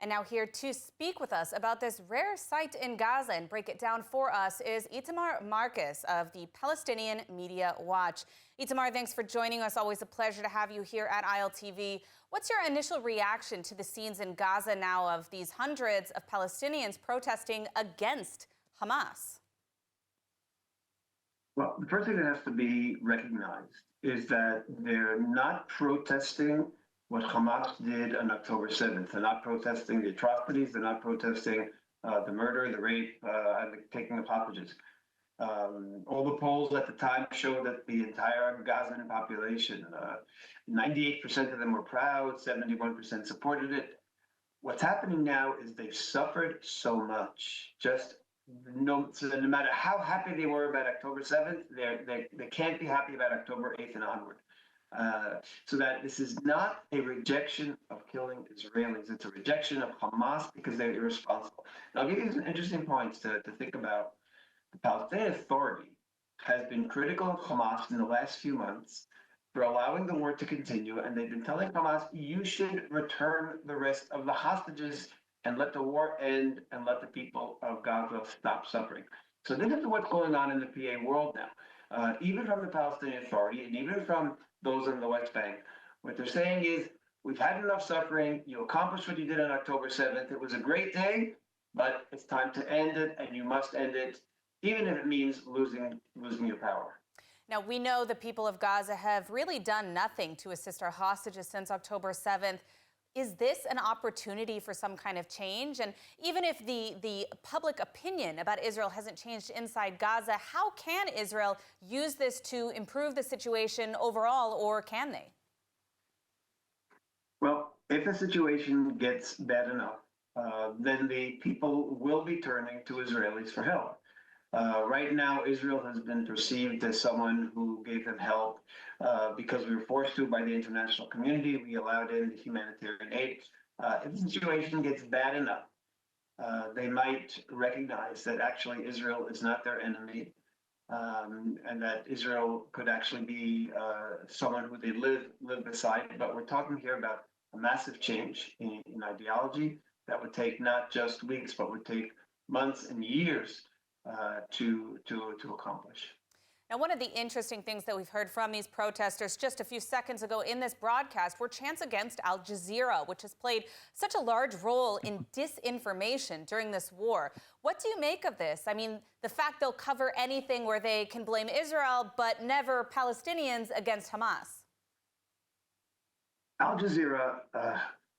And now here to speak with us about this rare sight in Gaza and break it down for us is Itamar Marcus of the Palestinian Media Watch. Itamar, thanks for joining us. Always a pleasure to have you here at ILTV. What's your initial reaction to the scenes in Gaza now of these hundreds of Palestinians protesting against Hamas? Well, the first thing that has to be recognized is that they're not protesting what Hamas did on October 7th. They're not protesting the atrocities. They're not protesting the murder, the rape, and the taking of hostages. All the polls at the time showed that the entire Gazan population, 98% of them were proud, 71% supported it. What's happening now is they've suffered so much. So no matter how happy they were about October 7th, they can't be happy about October 8th and onward. So that this is not a rejection of killing Israelis. It's a rejection of Hamas because they're irresponsible. And I'll give you some interesting points to think about. The Palestinian Authority has been critical of Hamas in the last few months for allowing the war to continue, and they've been telling Hamas, you should return the rest of the hostages and let the war end and let the people of Gaza stop suffering. So this is what's going on in the PA world now. Even from the Palestinian Authority and even from those in the West Bank, what they're saying is, we've had enough suffering, you accomplished what you did on October 7th, it was a great day, but it's time to end it, and you must end it, even if it means losing your power. Now, we know the people of Gaza have really done nothing to assist our hostages since October 7th. Is this an opportunity for some kind of change? And even if the public opinion about Israel hasn't changed inside Gaza, how can Israel use this to improve the situation overall, or can they? Well, if the situation gets bad enough, then the people will be turning to Israelis for help. Right now, Israel has been perceived as someone who gave them help because we were forced to by the international community. We allowed in humanitarian aid. If the situation gets bad enough, they might recognize that actually Israel is not their enemy, and that Israel could actually be someone who they live beside. But we're talking here about a massive change in ideology that would take not just weeks, but would take months and years to accomplish. Now, one of the interesting things that we've heard from these protesters just a few seconds ago in this broadcast were chants against Al Jazeera, which has played such a large role in disinformation during this war. What do you make of this? I mean, the fact they'll cover anything where they can blame Israel, but never Palestinians against Hamas. Al Jazeera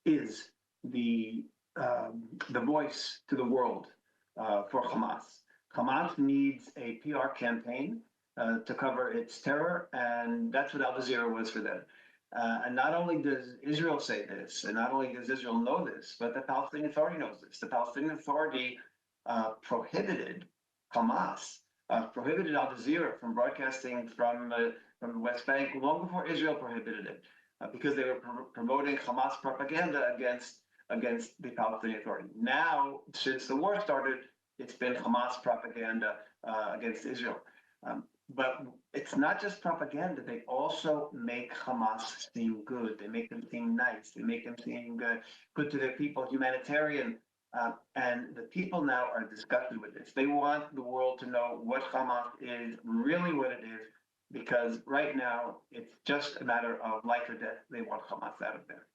is the voice to the world for Hamas. Hamas needs a PR campaign to cover its terror, and that's what Al Jazeera was for them. And not only does Israel say this, and not only does Israel know this, but the Palestinian Authority knows this. The Palestinian Authority prohibited Hamas, prohibited Al Jazeera from broadcasting from the West Bank long before Israel prohibited it, because they were promoting Hamas propaganda against the Palestinian Authority. Now, since the war started, it's been Hamas propaganda against Israel. But it's not just propaganda. They also make Hamas seem good. They make them seem nice. They make them seem good to their people, humanitarian. And the people now are disgusted with this. They want the world to know what Hamas is, really what it is, because right now it's just a matter of life or death. They want Hamas out of there.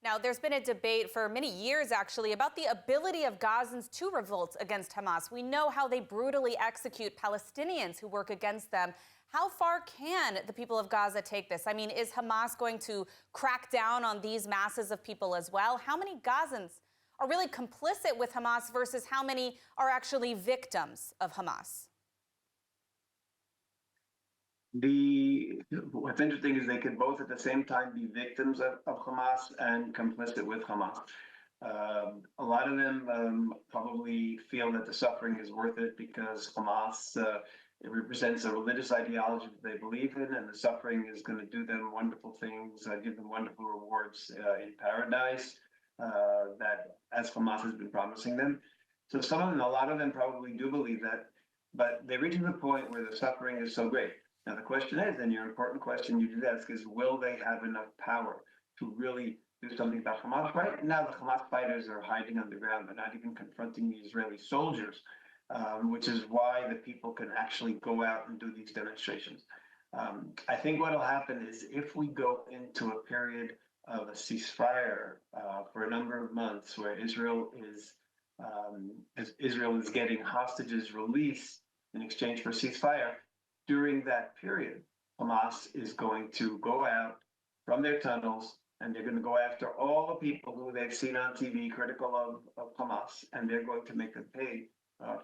Now, there's been a debate for many years, actually, about the ability of Gazans to revolt against Hamas. We know how they brutally execute Palestinians who work against them. How far can the people of Gaza take this? I mean, is Hamas going to crack down on these masses of people as well? How many Gazans are really complicit with Hamas versus how many are actually victims of Hamas? What's interesting is they could both at the same time be victims of Hamas and complicit with Hamas. A lot of them probably feel that the suffering is worth it because Hamas it represents a religious ideology that they believe in, and the suffering is going to do them wonderful things, give them wonderful rewards in paradise, that as Hamas has been promising them. So some of them, a lot of them probably do believe that, but they're reaching the point where the suffering is so great. Now, the question is, and your important question you did ask is, will they have enough power to really do something about Hamas. Right now, the Hamas fighters are hiding on the ground. They're not even confronting the Israeli soldiers, which is why the people can actually go out and do these demonstrations. I think what will happen is if we go into a period of a ceasefire for a number of months, where Israel is getting hostages released in exchange for ceasefire, during that period, Hamas is going to go out from their tunnels and they're going to go after all the people who they've seen on TV critical of Hamas, and they're going to make them pay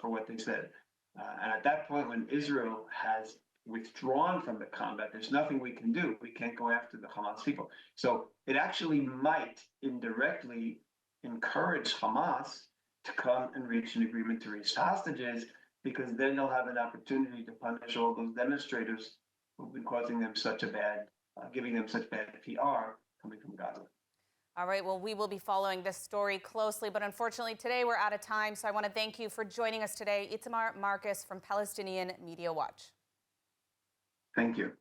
for what they said. And at that point, when Israel has withdrawn from the combat, there's nothing we can do. We can't go after the Hamas people. So it actually might indirectly encourage Hamas to come and reach an agreement to release hostages, because then they'll have an opportunity to punish all those demonstrators who've been causing them such a bad, giving them such bad PR coming from Gaza. All right, well, we will be following this story closely, but unfortunately today we're out of time, so I want to thank you for joining us today. Itamar Marcus from Palestinian Media Watch. Thank you.